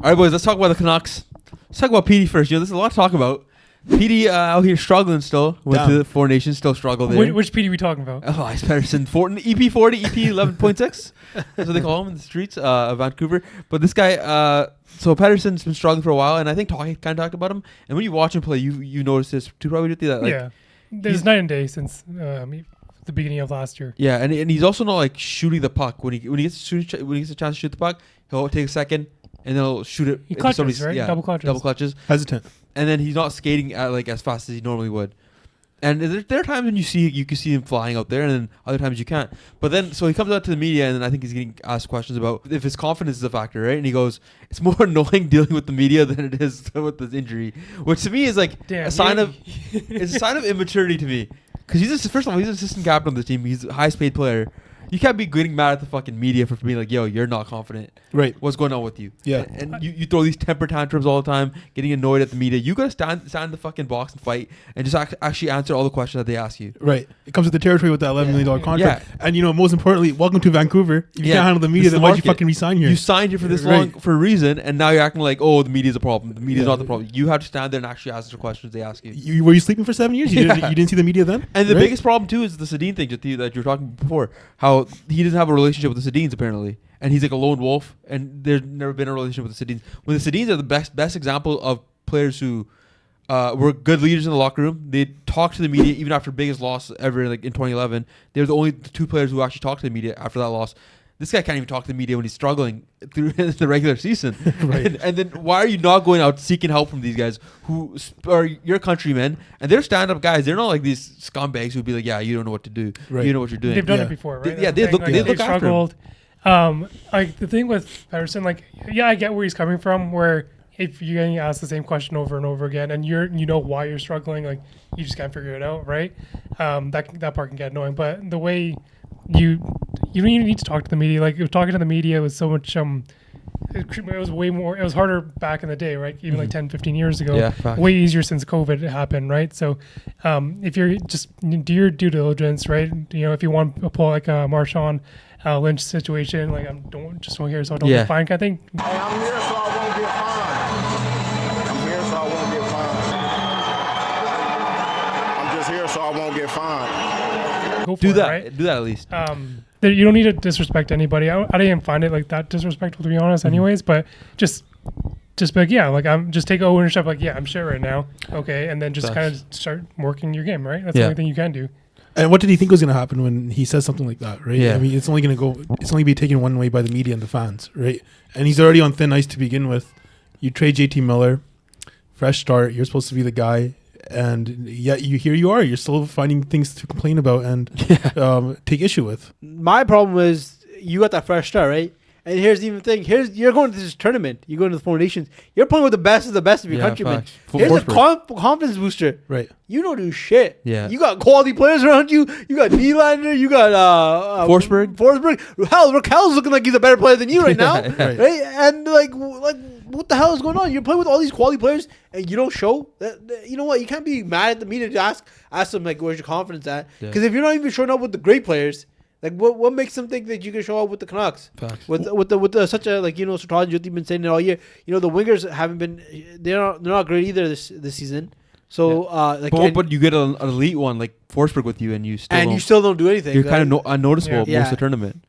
All right, boys, let's talk about the Canucks. Let's talk about PD first. There's a lot to talk about. PD out here struggling still. Went to the Four Nations, still struggle there. Which PD are we talking about? Oh, Elias Pettersson. EP 40, EP 11.6. That's what they call him in the streets of Vancouver. But this guy, so Pettersson's been struggling for a while, and I think Tocchet kind of talked about him. And when you watch him play, you notice this too, probably, that. Like, there's night and day since the beginning of last year. Yeah, and he's also not like shooting the puck. When he gets a chance to shoot the puck, he'll take a second and then he'll shoot it. He clutches, right? Yeah, double clutches. Hesitant. And then he's not skating at like as fast as he normally would. And there are times when you can see him flying out there, and then other times you can't. But then so he comes out to the media, and then I think he's getting asked questions about if his confidence is a factor, right? And he goes, "It's more annoying dealing with the media than it is with this injury," which to me is like a sign of immaturity to me. Because first of all, he's an assistant captain of the team. He's the highest paid player. You can't be getting mad at the fucking media for being like, yo, you're not confident. Right. What's going on with you? Yeah. And you throw these temper tantrums all the time, getting annoyed at the media. You got to stand in the fucking box and fight and just actually answer all the questions that they ask you. Right. It comes with the territory with that $11 million contract. Yeah. And, most importantly, welcome to Vancouver. If you can't handle the media, then why'd you fucking resign here? You signed here for this long for a reason, and now you're acting like, oh, the media's a problem. The media's not the problem. You have to stand there and actually answer the questions they ask you. Were you sleeping for 7 years? You didn't see the media then? And the biggest problem, too, is the Sedin thing that you were talking before. How he doesn't have a relationship with the Sedins, apparently. And he's like a lone wolf, and there's never been a relationship with the Sedins. When the Sedins are the best example of players who were good leaders in the locker room. They talked to the media even after biggest loss ever, like in 2011. They're the only two players who actually talked to the media after that loss. This guy can't even talk to the media when he's struggling through the regular season. Right. And then why are you not going out seeking help from these guys who are your countrymen? And they're stand-up guys. They're not like these scumbags who'd be like, yeah, you don't know what to do. Right. You know what you're doing. They've done it before, right? They've struggled. Like the thing with Pettersson, like, yeah, I get where he's coming from, where if you're getting asked the same question over and over again and you know why you're struggling, like you just can't figure it out, right? That part can get annoying. But the way you don't even need to talk to the media. Like talking to the media was so much it was way more, it was harder back in the day, right? Even like 10, 15 years ago. Yeah, way easier since COVID happened, right? So if you're just do your due diligence, right? If you want to pull like a Marshawn Lynch situation, like don't here so I don't get fined kind of thing. Hey, I'm here so I won't get fined. I'm here so I won't get fined. I'm just here so I won't get fined. Go for do it, that. Right? Do that at least. You don't need to disrespect anybody. I didn't even find it like that disrespectful, to be honest, anyways. But just be like, yeah, like I'm just take ownership. Like, yeah, I'm shit right now. Okay, and then just kind of start working your game, right? That's the only thing you can do. And what did he think was going to happen when he says something like that, right? Yeah. I mean, it's only be taken one way by the media and the fans, right? And he's already on thin ice to begin with. You trade JT Miller, fresh start. You're supposed to be the guy. And yet here you are. You're still finding things to complain about and take issue with. My problem is you got that fresh start, right? And here's the even thing. You're going to this tournament. You're going to the Four Nations. You're playing with the best of the best of your countrymen. Here's a confidence booster. Right. You don't do shit. Yeah. You got quality players around you. You got Nylander. You got Forsberg. Hell, Raquel's looking like he's a better player than you right now. Right. And like what the hell is going on? You're playing with all these quality players and you don't show that. You know what? You can't be mad at the media to ask them like, where's your confidence at? Because if you're not even showing up with the great players, like what makes them think that you can show up with the Canucks? Facts. With such a strategy you've been saying it all year. The wingers haven't been. They're not great either this season. So but you get an elite one like Forsberg with you, and you still don't do anything. You're kind of unnoticeable most of the tournament.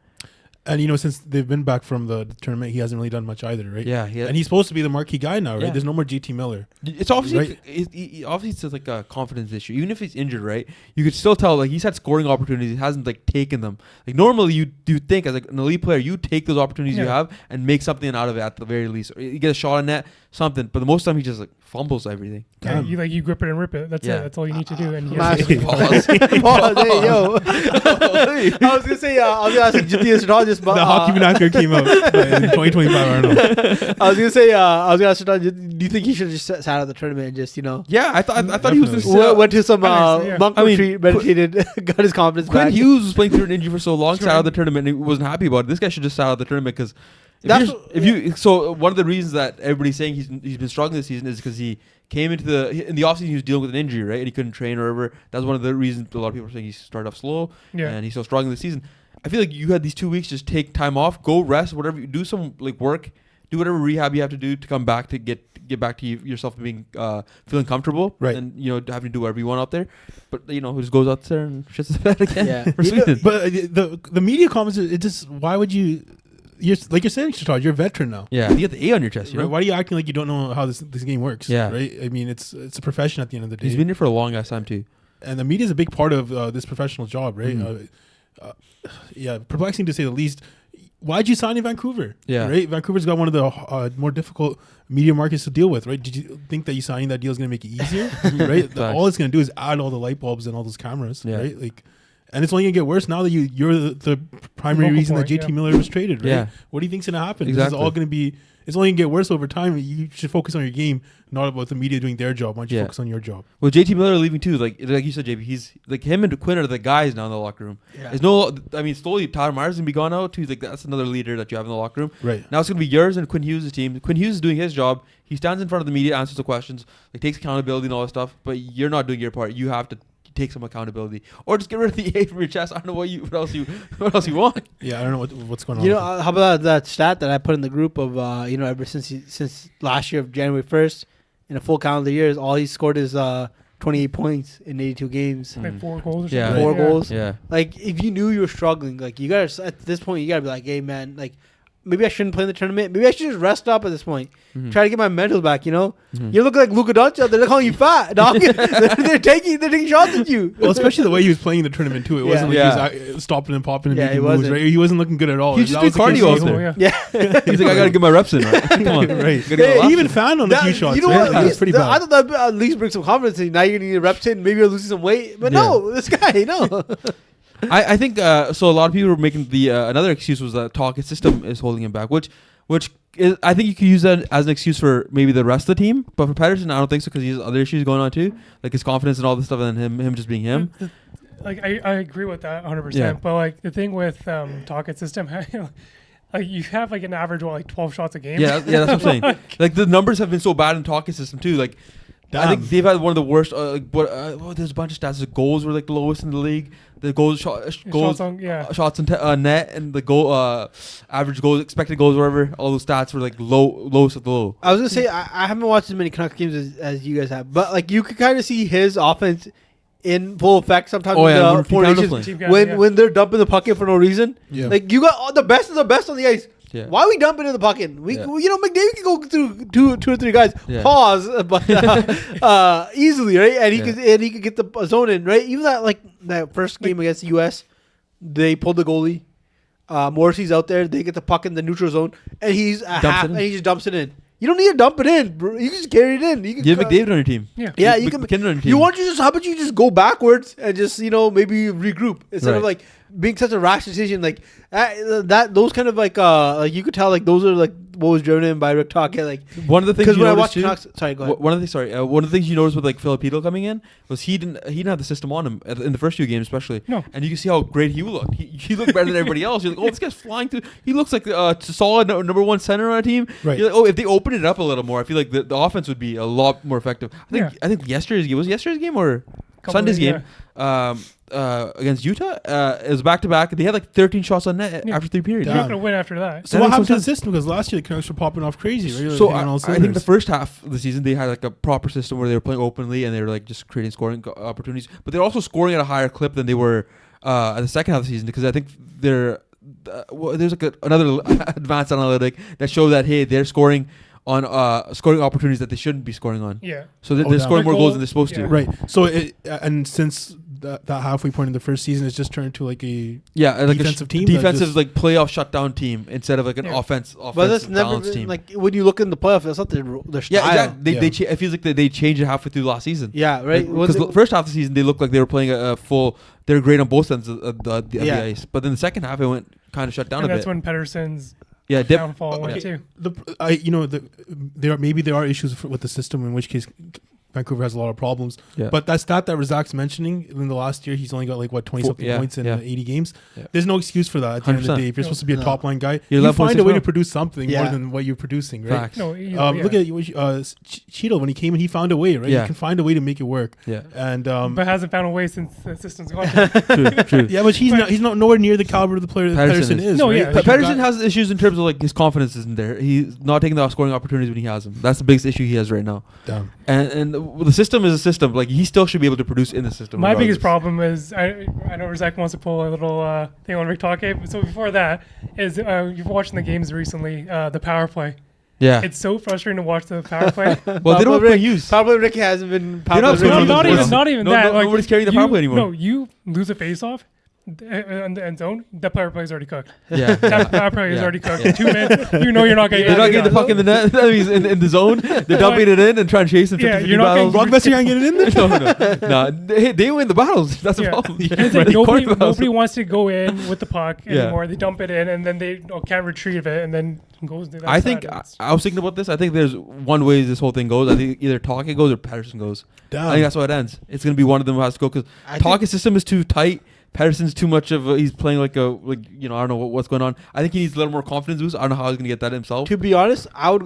And since they've been back from the tournament, he hasn't really done much either, right? Yeah. And he's supposed to be the marquee guy now, right? Yeah. There's no more GT Miller. It's obviously it's like a confidence issue. Even if he's injured, right? You could still tell like he's had scoring opportunities. He hasn't like taken them. Like normally you do think as like an elite player, you take those opportunities you have and make something out of it at the very least. Or you get a shot on net, something. But the most time he just like fumbles everything. Yeah, you grip it and rip it. That's it. That's all you need to do. And pause. Hey, yo. I was gonna say I was gonna ask just the hockey vernacular came out in 2025. I don't know. I was gonna say I was gonna ask, do you think he should have just sat out of the tournament and just Yeah, I thought he was just went to some monk retreat, meditated, got his confidence back. Quinn Hughes was playing through an injury for so long, sat out of the tournament, and he wasn't happy about it. This guy should just sat out of the tournament because. So one of the reasons that everybody's saying he's been struggling this season is because he came in the offseason, he was dealing with an injury, right? And he couldn't train or whatever. That's one of the reasons a lot of people are saying he started off slow and he's still struggling this season. I feel like you had these 2 weeks, just take time off, go rest, whatever, do some like work, do whatever rehab you have to do to come back to get back to yourself being feeling comfortable, Right. And having to do whatever you want out there. But who just goes out there and shits the bed again. Yeah. For Sweden. But the media comments, it just, why would you? You're like you're saying, Todd, you're a veteran now. Yeah, you get the A on your chest. Right? Why are you acting like you don't know how this game works? Yeah. Right. I mean, it's a profession at the end of the day. He's been here for a long ass time too. And the media is a big part of this professional job, right? Perplexing to say the least. Why'd you sign in Vancouver? Yeah. Right? Vancouver's got one of the more difficult media markets to deal with, right? Did you think that you signing that deal is going to make it easier? Right? All it's going to do is add all the light bulbs and all those cameras, right? Like, and it's only going to get worse now that you're the primary reason that JT Miller was traded, right? Yeah. What do you think's going to happen? Exactly. This is all going to be, it's only going to get worse over time. You should focus on your game, not about the media doing their job. Why don't you focus on your job? Well, JT Miller leaving too, like you said, JP, he's like him and Quinn are the guys now in the locker room. Yeah. There's slowly Tyler Myers gonna be gone out too. Like that's another leader that you have in the locker room. Right. Now it's gonna be yours and Quinn Hughes' team. Quinn Hughes is doing his job. He stands in front of the media, answers the questions, like takes accountability and all that stuff. But you're not doing your part. You have to take some accountability, or just get rid of the A from your chest. I don't know what else you want. Yeah, I don't know what's going on. How about that stat that I put in the group of ever since last year of January 1st, in a full calendar year, all he scored is 28 points in 82 games. Like 4 goals or something. Yeah. 4 goals. Yeah. Like, if you knew you were struggling, like, you gotta, at this point, you gotta be like, hey, man, like, maybe I shouldn't play in the tournament. Maybe I should just rest up at this point. Try to get my mental back, You're looking like Luka Doncic out there. They're calling you fat, dog. they're taking shots at you. Well, especially the way he was playing in the tournament too. It wasn't like he was stopping and popping and making moves. Right? He wasn't looking good at all. He just did cardio out there. Yeah. He's like, I gotta get my reps in. Right? Come on, right. He even found on a few shots. You know right? what? It was pretty bad. I thought that at least bring some confidence in. Now you're gonna need reps in. Maybe you're losing some weight. But no, this guy, no. I think so. A lot of people were making the another excuse was that Tocchet system is holding him back, which is, I think you could use that as an excuse for maybe the rest of the team. But for Pettersson, I don't think so because he has other issues going on too, like his confidence and all this stuff, and then him just being him. Like I agree with that 100%. Yeah. But like the thing with Tocchet system, like you have like an average of like 12 shots a game. Yeah, that's what I'm saying. Like the numbers have been so bad in Tocchet system too. Like I think they've had one of the worst. There's a bunch of stats. The goals were like the lowest in the league. The shots on net, and the goal average goals, expected goals, whatever. All those stats were like lowest of the low. I was gonna say I haven't watched as many Canucks games as you guys have, but like you could kind of see his offense in full effect sometimes. When they're dumping the puck in for no reason. Yeah. Like you got all the best of the best on the ice. Yeah. Why are we dumping in the bucket? McDavid can go through two or three guys. Yeah. Pause, but easily, right? And he could get the zone in, right? Even that first game against the US, they pulled the goalie. Morrissey's out there. They get the puck in the neutral zone, and he's and he just dumps it in. You don't need to dump it in, bro. You can just carry it in. You can McDavid on your team. Yeah, you can. McKinnon on your team. How about you just go backwards and just maybe regroup instead of like being such a rash decision like those kind of like you could tell like those are like what was driven in by Rick Tocchet. Like one of the things when I watched Canucks, sorry, go ahead. One of the things you noticed with like Filipino coming in was he didn't have the system on him in the first few games especially. No, and you can see how great he looked. He looked better than everybody else. You're like, oh, this guy's flying through. He looks like a solid number one center on a team. Right. You're like, oh, if they open it up a little more, I feel like the offense would be a lot more effective. I think yesterday's game or Sunday's game. Against Utah, it was back to back. They had like 13 shots on net after 3 periods. You're not going to win after that. So what happened to the system? Because last year the Canucks were popping off crazy. Right? So I think the first half of the season they had like a proper system where they were playing openly and they were like just creating scoring opportunities. But they're also scoring at a higher clip than they were at the second half of the season because I think there's like another advanced analytic that showed that they're scoring on scoring opportunities that they shouldn't be scoring on. Yeah. So they're scoring more goals than they're supposed to. Right. So and since that halfway point in the first season, it's just turned to like a defensive team. Defensive like playoff shutdown team instead of like an offense. But that's never been, team. Like when you look in the playoff, that's not their style. Yeah, exactly. It feels like they changed it halfway through last season. Yeah, right. Because the first half of the season they looked like they were playing a full. They were great on both ends of the ice, but then the second half it went kind of shut down a bit. That's when Pettersson's downfall went too. There are issues with the system. In which case, Vancouver has a lot of problems. Yeah. But that stat that Razak's mentioning, in the last year, he's only got like, 20-something points in 80 games. Yeah. The's no excuse for that at the end of the 100%. day. If you're supposed to be a top-line guy, You're you find a 11.6 way to now. produce something more Yeah. than what you're producing, right? Facts. No, Look at Cheeto when he came in, he found a way, right? Yeah. You can find a way to make it work. Yeah. And but hasn't found a way since the system's gone. True. yeah, but he's not nowhere near the caliber of the player that Patterson Pettersson is. is. No, right? yeah. Like, Pettersson has issues in terms of like his confidence isn't there. He's not taking the scoring opportunities when he has them. That's the biggest issue he has right now. Damn. And the system is a system. Like he still should be able to produce in the system. My biggest regardless. problem is I know Razak wants to pull a little thing on Rick Tocchet, but so before that is you've watching the games recently, the power play. Yeah. It's so frustrating to watch the power play. Well, they don't Rick, have use. Probably Ricky hasn't been. They're not Ricky- scoring not the even points. not even No, that. no, like, nobody's carrying the power play anymore. No, you lose a face off in the end zone. That power play is already cooked. Yeah. That power play is Yeah. already cooked. Yeah. 2 minutes. You know you're not getting. They're not anything getting the done. puck in the net. That means in the zone. They're dumping it in and trying to chase it. Yeah, 50-50 you're not getting- battles. Brock Besser can't get it in there? no. They win the battles. That's the Yeah. problem. And it's like They nobody, corner battles. nobody wants to go in with the puck Yeah. anymore. They dump it in, and then they can't retrieve it, and then goes. That's I think sad. I was thinking about this. I think there's one way this whole thing goes. I think either Tocchet goes or Pettersson goes. Damn. I think that's how it ends. It's going to be one of them who has to go because I think- Tocchet's system is too tight. Patterson's too much of he's playing like I don't know what's going on. I think he needs a little more confidence boost. I don't know how he's gonna get that himself. To be honest, I would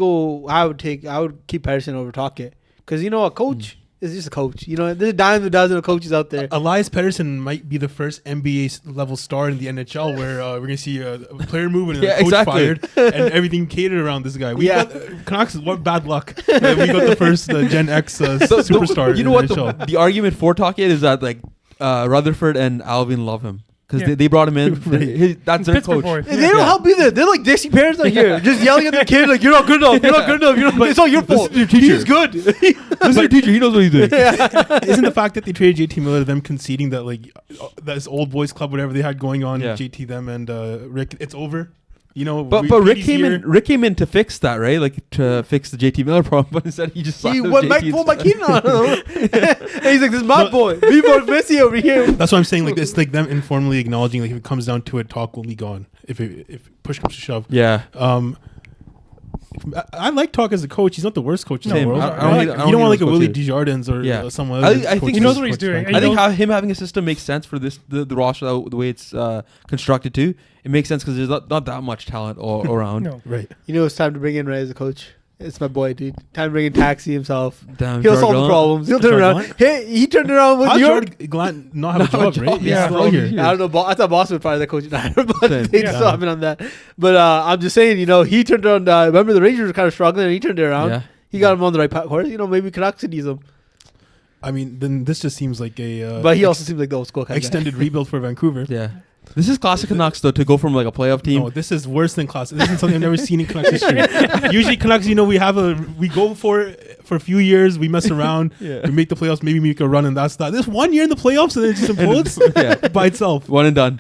keep Patterson over Tocchet because a coach is just a coach. There's a dime a dozen of coaches out there. Elias Pettersson might be the first NBA level star in the NHL where we're going to see a player moving and Yeah, a coach exactly. fired and everything catered around this guy. Yeah. Canucks, what bad luck. that we got the first Gen X superstar You know in what? the NHL. The argument for Tocchet is that like Rutherford and Alvin love him because Yeah. they brought him in. Right. That's their Pittsburgh coach. boy. They don't help either. They're like Dixie parents out here, just yelling at the kid like, "You're not good enough. You're not good enough. It's all your fault." your teacher. He's good. This is your teacher. He knows what he's doing. Isn't the fact that they traded JT Miller them conceding that like this old boys club, whatever they had going on, Yeah. JT them and Rick, it's over? But Rick came in to fix that, right? Like to fix the JT Miller problem, but instead he just He signed went JT back for my kid on him. And he's like, "This is my boy. Be more messy over here." That's what I'm saying. Like it's like them informally acknowledging, like if it comes down to it, talk will be gone. If push comes to shove. Yeah. I like Talk as a coach. He's not the worst coach in Same. the world. I don't hate- I you don't don't want hate like a those Willie coaches. Desjardins or Yeah. someone. I think he knows what he's doing. I think him having a system makes sense for the roster the way it's constructed too. It makes sense because there's not that much talent all around. No. Right. It's time to bring in Ray as a coach. It's my boy, dude. Time to bring in Taxi himself. Damn, He'll Gerard solve the Gallant. problems. He'll turn Gerard around. Gallant? Hey, he turned around with How New did York. Gerard Gallant not have a job, right? Yeah, He's still for here. years. I don't know. I thought Boston was probably the coach, but Same. they Yeah. still haven't on that. But I'm just saying, he turned around. Remember the Rangers were kind of struggling, and he turned it around. Yeah. He got him on the right course. Maybe Canucks could use him. I mean, then this just seems like a But he also seems like the old school kind of guy. extended rebuild for Vancouver. Yeah. This is classic Canucks though to go from like a playoff team. No, this is worse than class. This is something I've never seen in Canucks history. Usually Canucks, we go for it for a few years, we mess around, Yeah. we make the playoffs, maybe make a run, and that's that. This 1 year in the playoffs and then it just implodes Yeah. by itself. One and done.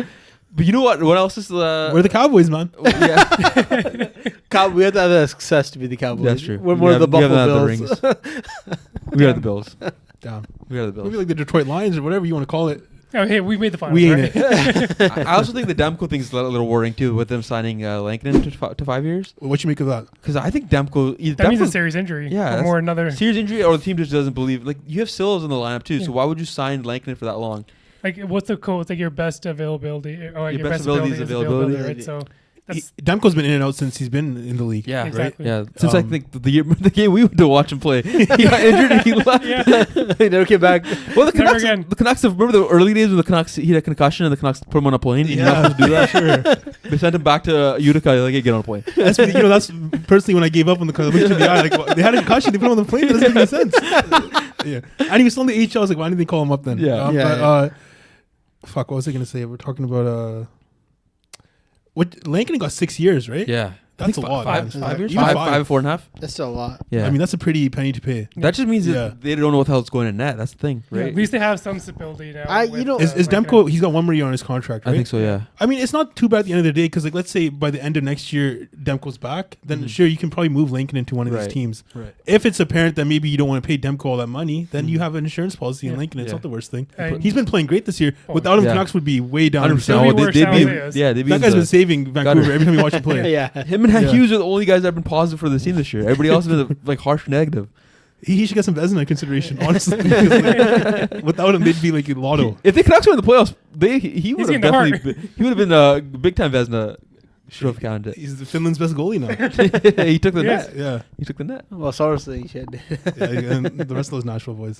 But you know what? What else is We're the Cowboys, man. yeah. We have to have the success to be the Cowboys. That's true. We're more of the We haven't Buffalo had the Bills. rings. We are the Bills. Damn. We are the Bills. Maybe like the Detroit Lions or whatever you want to call it. Oh, hey, we made the finals. We ain't right? it. I also think the Demko thing is a little worrying too, with them signing Lankinen to 5 years. What you make of that? Because I think Demko That means a serious injury. Yeah, or more another. serious injury, or the team just doesn't believe. Like you have Sills in the lineup too, Yeah. so why would you sign Lankinen for that long? Like, what's the code? It's like your best availability. Or like Your your best best ability ability is is availability. right? So that's Demko's been in and out since he's been in the league. Yeah, Exactly. right. Yeah, since I Um, think the game we went to watch him play, he got injured and he left. yeah. He never came back. Well, the Never Canucks, again. the Canucks. Remember the early days when the Canucks he had a concussion and the Canucks put him on a plane. He Yeah, didn't have to do that. sure. They sent him back to Utica. Like, hey, get on a plane. That's that's personally when I gave up on the car. I looked in the eye, like well, they had a concussion. They put him on the plane. That doesn't make any sense. Yeah, and he was still in the AHL. I was like, why didn't they call him up then? Yeah. Fuck. What was I gonna say? We're talking about what Lankinen got 6 years, right? Yeah, That's I think a lot. five- man. five years? Even five, 4.5. That's still a lot. Yeah, I mean, that's a pretty penny to pay. that just means Yeah. that they don't know what the hell's going in net. That's the thing, Yeah, right? at least they have some stability now. Is Demko? He's got 1 more year on his contract, right? I think so. Yeah. I mean, it's not too bad at the end of the day because, like, let's say by the end of next year, Demko's back. Then sure, you can probably move Lankinen into one of Right. these teams. Right. If it's apparent that maybe you don't want to pay Demko all that money, then you have an insurance policy in Yeah. Lankinen. It's Yeah. not the worst thing. And- He's been playing great this year. Oh, Without him, yeah. Canucks would be way down. 100%. It'll be Oh, worse they'd be, nowadays. yeah, they'd be That in guy's the- been saving Vancouver gutter. every time you watch him play. Yeah. Him and Yeah. Hughes are the only guys that have been positive for the team this year. Everybody else has been like harsh negative. He should get some Vezina consideration, honestly. Because, like, without him, they'd be like lotto. If the Canucks were in the playoffs, he would have getting the heart. definitely he would have been a big time Vezina trophy candidate. He's the Finland's best goalie now. He took the Yes. net. Yeah. He took the net. Well, Soros he should. Yeah, and the rest of those Nashville boys.